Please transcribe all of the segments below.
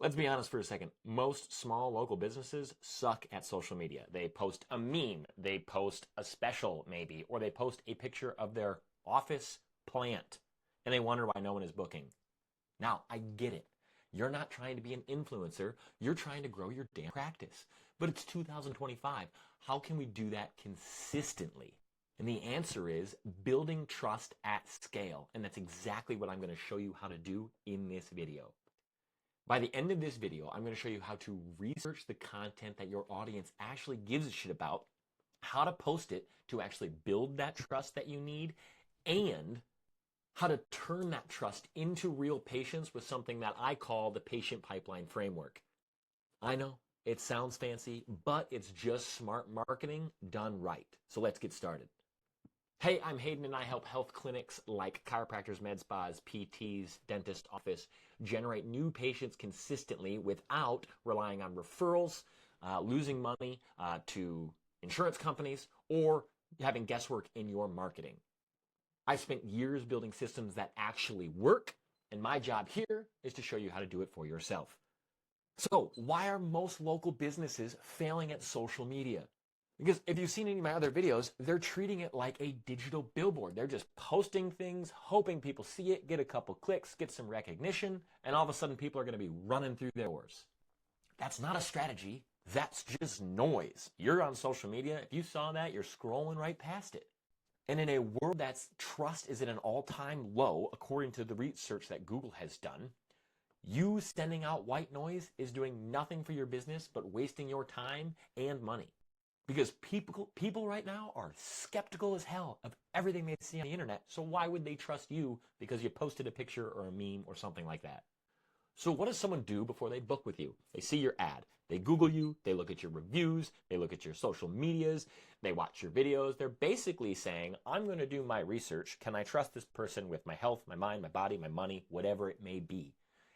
Let's be honest for a second. Most small local businesses suck at social media. They post a meme, they post a special maybe, or they post a picture of their office plant, and they wonder why no one is booking. Now, I get it. You're not trying to be an influencer. You're trying to grow your damn practice. But it's 2025. How can we do that consistently? And the answer is building trust at scale. And that's exactly what I'm going to show you how to do in this video. By the end of this video, I'm going to show you how to research the content that your audience actually gives a shit about, how to post it to actually build that trust that you need, and how to turn that trust into real patience with something that I call the patient pipeline framework. I know it sounds fancy, but it's just smart marketing done right. So let's get started. Hey, I'm Hayden and I help health clinics like chiropractors, med spas, PTs, dentist office generate new patients consistently without relying on referrals, losing money to insurance companies, or having guesswork in your marketing. I spent years building systems that actually work, and my job here is to show you how to do it for yourself. So, why are most local businesses failing at social media? Because if you've seen any of my other videos, they're treating it like a digital billboard. They're just posting things, hoping people see it, get a couple clicks, get some recognition, and all of a sudden people are going to be running through their doors. That's not a strategy. That's just noise. You're on social media. If you saw that, you're scrolling right past it. And in a world that's trust is at an all-time low, according to the research that Google has done, you sending out white noise is doing nothing for your business but wasting your time and money. Because people right now are skeptical as hell of everything they see on the internet, so why would they trust you because you posted a picture or a meme or something like that? So what does someone do before they book with you? They see your ad. They Google you. They look at your reviews. They look at your social medias. They watch your videos. They're basically saying, I'm going to do my research. Can I trust this person with my health, my mind, my body, my money, whatever it may be?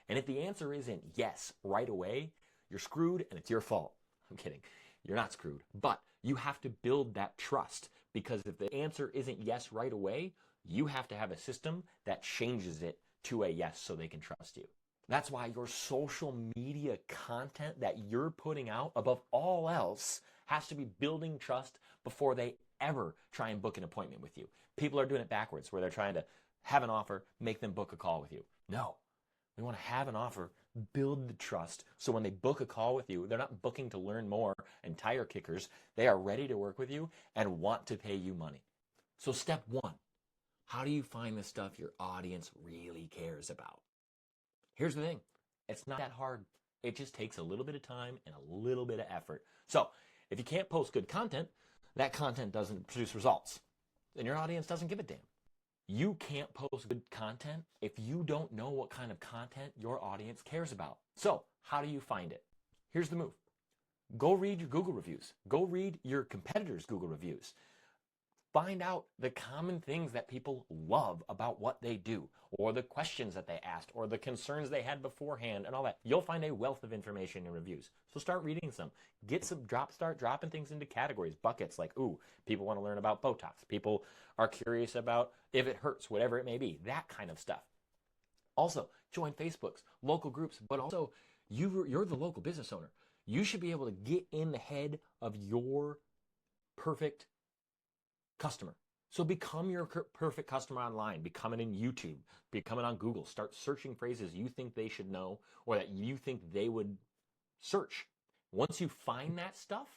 And if the answer isn't yes right away, you're screwed and it's your fault. I'm kidding. You're not screwed. But you have to build that trust, because if the answer isn't yes right away, you have to have a system that changes it to a yes so they can trust you. That's why your social media content that you're putting out above all else has to be building trust before they ever try and book an appointment with you. People are doing it backwards, where they're trying to have an offer, make them book a call with you. No, we want to have an offer, build the trust, so when they book a call with you, they're not booking to learn more and tire kickers. They are ready to work with you and want to pay you money. So step one, how do you find the stuff your audience really cares about? Here's the thing. It's not that hard. It just takes a little bit of time and a little bit of effort. So if you can't post good content, that content doesn't produce results. Then your audience doesn't give a damn. You can't post good content if you don't know what kind of content your audience cares about. So how do you find it? Here's the move. Go read your Google reviews. Go read your competitors' Google reviews. Find out the common things that people love about what they do, or the questions that they asked, or the concerns they had beforehand, and all that. You'll find a wealth of information in reviews. So start reading some. Start dropping things into categories, buckets, like, ooh, people want to learn about Botox. People are curious about if it hurts, whatever it may be, that kind of stuff. Also, join Facebooks, local groups, but also you're the local business owner. You should be able to get in the head of your perfect customer. So become your perfect customer online. Become it in YouTube. Become it on Google. Start searching phrases you think they should know or that you think they would search. Once you find that stuff,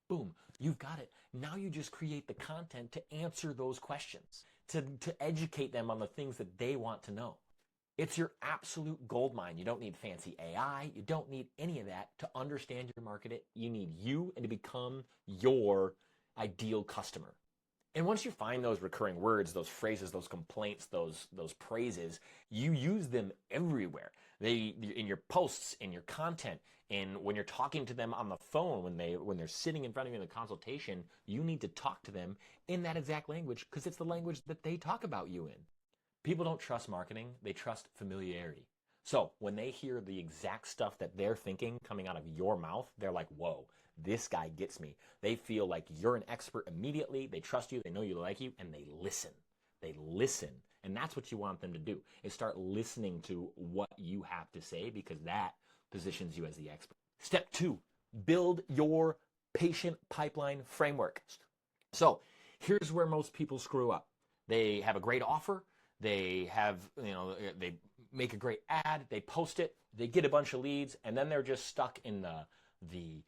boom, you've got it. Now you just create the content to answer those questions, to educate them on the things that they want to know. It's your absolute gold mine. You don't need fancy AI. You don't need any of that to understand your market. You need you and to become your ideal customer. And once you find those recurring words, those phrases, those complaints, those praises, you use them everywhere. In your posts, in your content, and when you're talking to them on the phone, when they're sitting in front of you in the consultation, you need to talk to them in that exact language, because it's the language that they talk about you in. People don't trust marketing, they trust familiarity. So when they hear the exact stuff that they're thinking coming out of your mouth, they're like, whoa, this guy gets me. They feel like you're an expert immediately. They trust you. They know you like you, and they listen. They listen. And that's what you want them to do, is start listening to what you have to say, because that positions you as the expert. Step 2, build your patient pipeline framework. So here's where most people screw up. They have a great offer. They have, they make a great ad. They post it. They get a bunch of leads, and then they're just stuck in the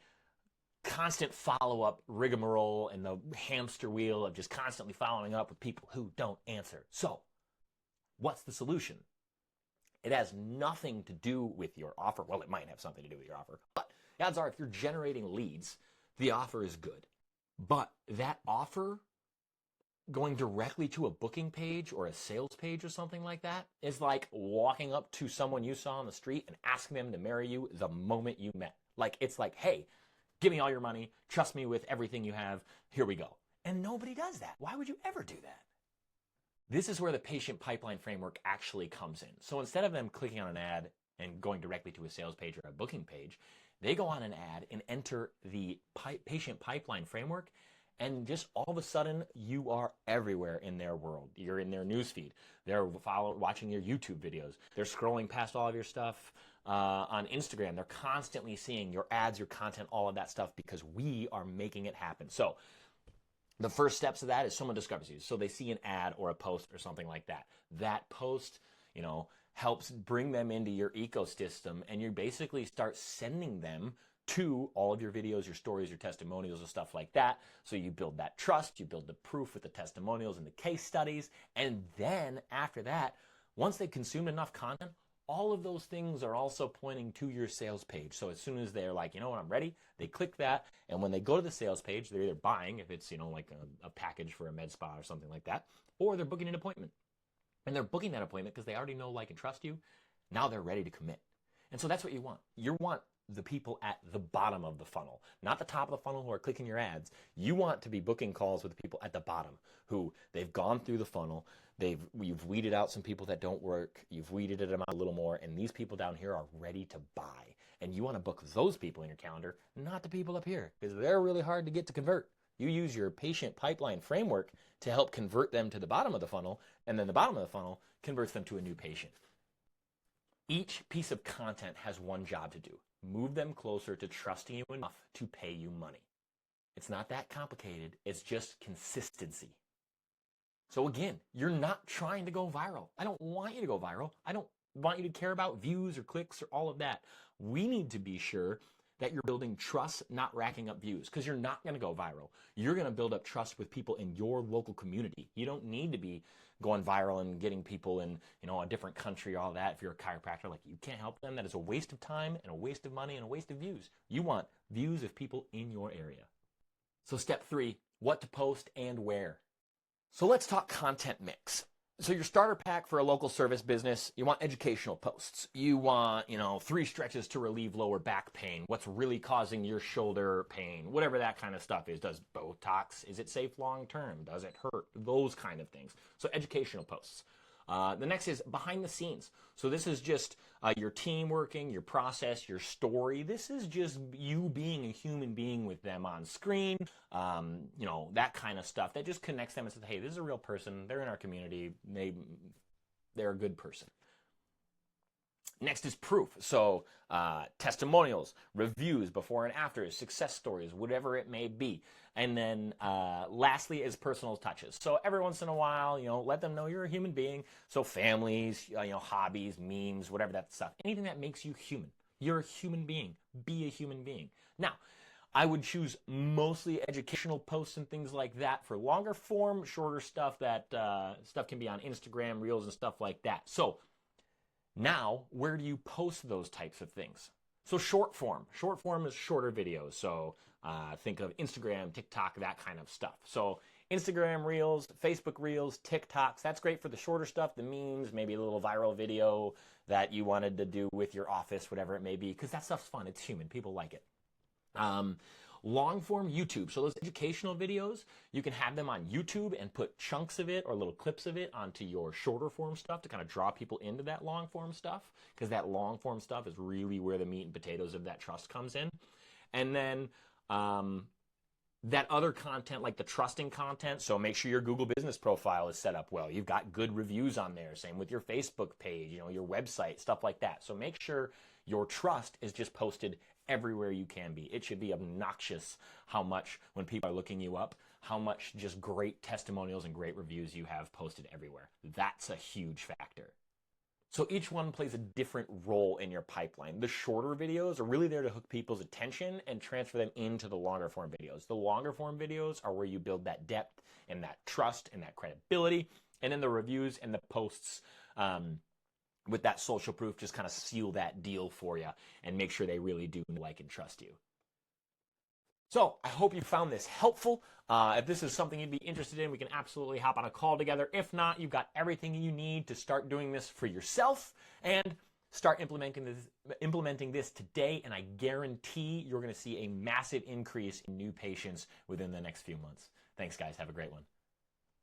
constant follow-up rigmarole and the hamster wheel of just constantly following up with people who don't answer. So what's the solution? It has nothing to do with your offer. Well, it might have something to do with your offer, but the odds are if you're generating leads, the offer is good. But that offer going directly to a booking page or a sales page or something like that is like walking up to someone you saw on the street and asking them to marry you the moment you met. Like, it's like, hey, give me all your money, trust me with everything you have, here we go. And nobody does that. Why would you ever do that? This is where the patient pipeline framework actually comes in. So instead of them clicking on an ad and going directly to a sales page or a booking page, they go on an ad and enter the patient pipeline framework, and just all of a sudden, you are everywhere in their world. You're in their newsfeed. They're watching your YouTube videos. They're scrolling past all of your stuff on Instagram. They're constantly seeing your ads, your content, all of that stuff, because we are making it happen. So the first steps of that is someone discovers you. So they see an ad or a post or something like that. That post, helps bring them into your ecosystem, and you basically start sending them to all of your videos, your stories, your testimonials, and stuff like that. So you build that trust, you build the proof with the testimonials and the case studies, and then after that, once they've consumed enough content, all of those things are also pointing to your sales page. So as soon as they're like, you know what, I'm ready, they click that, and when they go to the sales page, they're either buying, if it's, like a package for a med spa or something like that, or they're booking an appointment. And they're booking that appointment because they already know, like, and trust you. Now they're ready to commit. And so that's what you want. You want the people at the bottom of the funnel, not the top of the funnel who are clicking your ads. You want to be booking calls with the people at the bottom who they've gone through the funnel. You've weeded out some people that don't work. You've weeded them out a little more. And these people down here are ready to buy. And you want to book those people in your calendar, not the people up here, because they're really hard to get to convert. You use your patient pipeline framework to help convert them to the bottom of the funnel, and then the bottom of the funnel converts them to a new patient. Each piece of content has one job to do: move them closer to trusting you enough to pay you money. It's not that complicated. It's just consistency. So again, you're not trying to go viral. I don't want you to go viral. I don't want you to care about views or clicks or all of that. We need to be sure that you're building trust, not racking up views, because you're not going to go viral. You're going to build up trust with people in your local community. You don't need to be going viral and getting people in, a different country or all that. If you're a chiropractor, like, you can't help them. That is a waste of time and a waste of money and a waste of views. You want views of people in your area. So step 3, what to post and where. So let's talk content mix. So your starter pack for a local service business, you want educational posts. You want, 3 stretches to relieve lower back pain. What's really causing your shoulder pain? Whatever that kind of stuff is. Does Botox, is it safe long term? Does it hurt? Those kind of things. So educational posts. The next is behind the scenes. So this is just your team working, your process, your story. This is just you being a human being with them on screen, that kind of stuff that just connects them and says, hey, this is a real person. They're in our community. They're a good person. Next is proof. So testimonials, reviews, before and after, success stories, whatever it may be. And then lastly is personal touches. So every once in a while, let them know you're a human being. So families, hobbies, memes, whatever that stuff. Anything that makes you human. You're a human being. Be a human being. Now, I would choose mostly educational posts and things like that for longer form, shorter stuff. That stuff can be on Instagram, Reels, and stuff like that. So now, where do you post those types of things? So short form. Short form is shorter videos. So think of Instagram, TikTok, that kind of stuff. So Instagram Reels, Facebook Reels, TikToks, that's great for the shorter stuff, the memes, maybe a little viral video that you wanted to do with your office, whatever it may be, because that stuff's fun. It's human. People like it. Long form YouTube. So those educational videos, you can have them on YouTube and put chunks of it or little clips of it onto your shorter form stuff to kind of draw people into that long form stuff, because that long form stuff is really where the meat and potatoes of that trust comes in. And then that other content, like the trusting content, so make sure your Google business profile is set up well. You've got good reviews on there. Same with your Facebook page, your website, stuff like that. So make sure Your trust is just posted everywhere you can be. It should be obnoxious how much, when people are looking you up, how much just great testimonials and great reviews you have posted everywhere. That's a huge factor. So each one plays a different role in your pipeline. The shorter videos are really there to hook people's attention and transfer them into the longer form videos. The longer form videos are where you build that depth and that trust and that credibility. And then the reviews and the posts with that social proof just kind of seal that deal for you and make sure they really do like and trust you. So I hope you found this helpful. If this is something you'd be interested in, we can absolutely hop on a call together. If not, you've got everything you need to start doing this for yourself and start implementing this today. And I guarantee you're going to see a massive increase in new patients within the next few months. Thanks, guys. Have a great one.